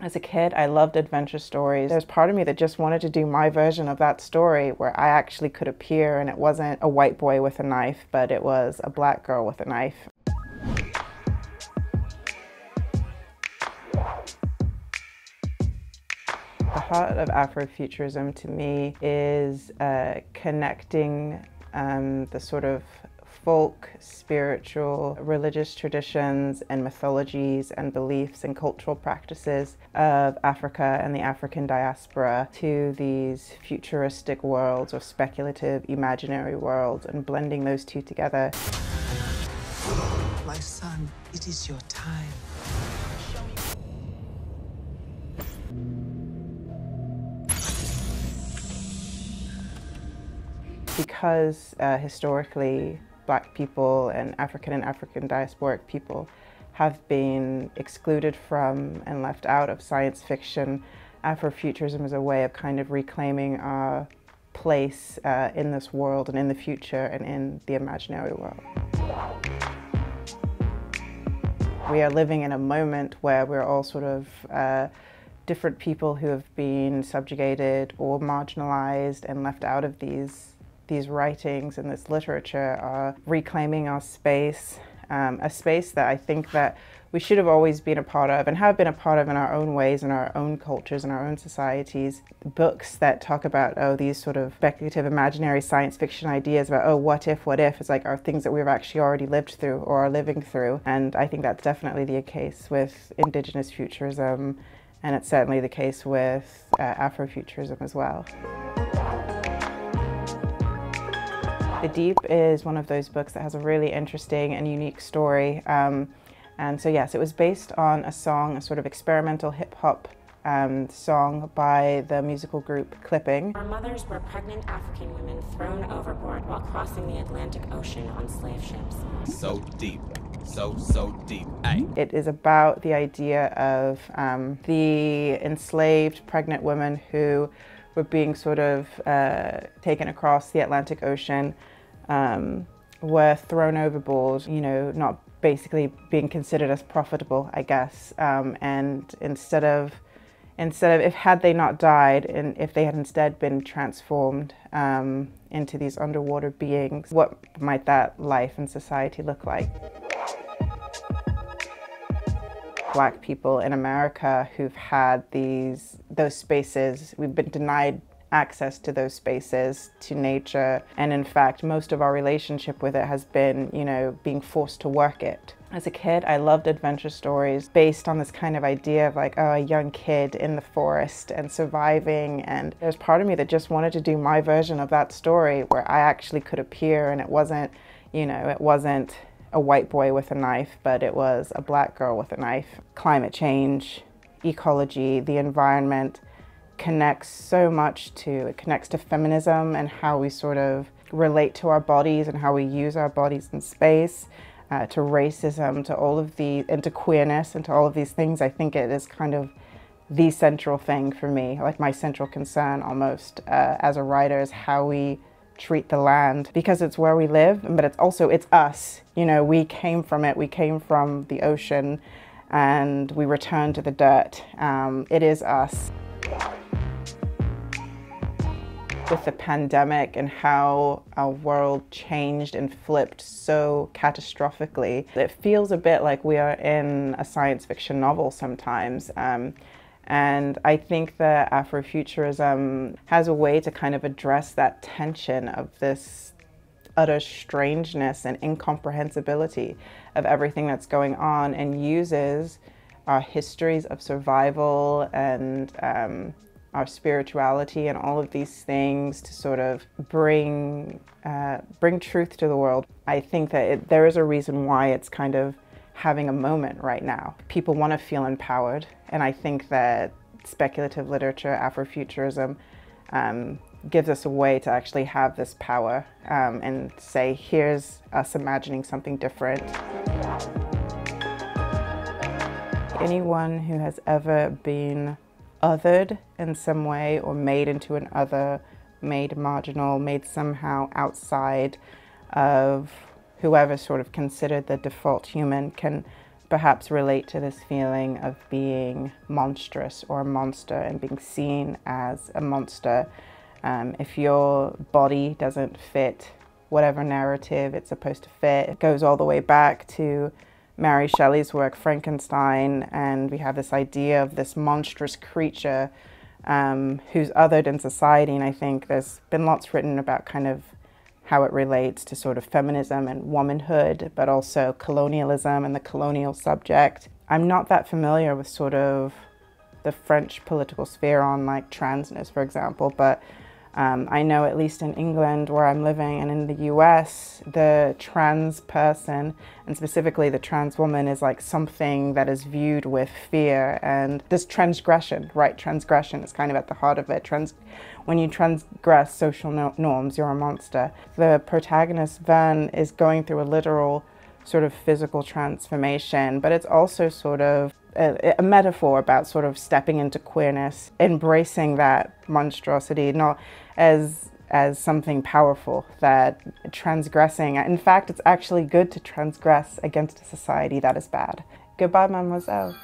As a kid, I loved adventure stories. There's part of me that just wanted to do my version of that story where I actually could appear and it wasn't a white boy with a knife, but it was a black girl with a knife. The heart of Afrofuturism to me is connecting the sort of folk, spiritual, religious traditions and mythologies and beliefs and cultural practices of Africa and the African diaspora to these futuristic worlds or speculative imaginary worlds, and blending those two together. My son, it is your time. Because historically, Black people and African diasporic people have been excluded from and left out of science fiction, Afrofuturism is a way of kind of reclaiming our place in this world and in the future and in the imaginary world. We are living in a moment where we're all sort of different people who have been subjugated or marginalized and left out of these writings and this literature are reclaiming our space, a space that I think that we should have always been a part of and have been a part of in our own ways, in our own cultures, in our own societies. Books that talk about, these sort of speculative, imaginary science fiction ideas about, what if, it's like are things that we've actually already lived through or are living through. And I think that's definitely the case with Indigenous futurism, and it's certainly the case with Afrofuturism as well. The Deep is one of those books that has a really interesting and unique story. And so yes, it was based on a song, a sort of experimental hip-hop song by the musical group Clipping. Our mothers were pregnant African women thrown overboard while crossing the Atlantic Ocean on slave ships. So deep, so deep. Ay. It is about the idea of the enslaved pregnant women who were being sort of taken across the Atlantic Ocean, were thrown overboard, not basically being considered as profitable, I guess. And instead of if had they not died and if they had instead been transformed into these underwater beings, what might that life and society look like? Black people in America who've had those spaces, we've been denied access to those spaces, to nature, and in fact most of our relationship with it has been, being forced to work it. As a kid, I loved adventure stories based on this kind of idea of like, a young kid in the forest and surviving, and there's part of me that just wanted to do my version of that story where I actually could appear and it wasn't, it wasn't a white boy with a knife, but it was a black girl with a knife. Climate change, ecology, the environment connects so much it connects to feminism and how we sort of relate to our bodies and how we use our bodies in space, to racism, to all of and to queerness and to all of these things. I think it is kind of the central thing for me, like my central concern almost as a writer, is how we treat the land, because it's where we live, but it's us. We came from it, we came from the ocean, and we return to the dirt. It is us. With the pandemic and how our world changed and flipped so catastrophically, it feels a bit like we are in a science fiction novel sometimes. And I think that Afrofuturism has a way to kind of address that tension of this utter strangeness and incomprehensibility of everything that's going on, and uses our histories of survival and our spirituality and all of these things to sort of bring truth to the world. I think that there is a reason why it's kind of having a moment right now. People want to feel empowered, and I think that speculative literature, Afrofuturism, gives us a way to actually have this power and say, here's us imagining something different. Anyone who has ever been othered in some way or made into an other, made marginal, made somehow outside of whoever sort of considered the default human, can perhaps relate to this feeling of being monstrous or a monster and being seen as a monster. If your body doesn't fit whatever narrative it's supposed to fit, it goes all the way back to Mary Shelley's work, Frankenstein, and we have this idea of this monstrous creature who's othered in society, and I think there's been lots written about kind of how it relates to sort of feminism and womanhood, but also colonialism and the colonial subject. I'm not that familiar with sort of the French political sphere on like transness, for example, but I know at least in England where I'm living and in the US, the trans person and specifically the trans woman is like something that is viewed with fear, and this transgression, right? Transgression is kind of at the heart of it. When you transgress social norms, you're a monster. The protagonist, Vern, is going through a literal sort of physical transformation, but it's also sort of a metaphor about sort of stepping into queerness, embracing that monstrosity, not as something powerful, that transgressing. In fact, it's actually good to transgress against a society that is bad. Goodbye, Madmoizelle.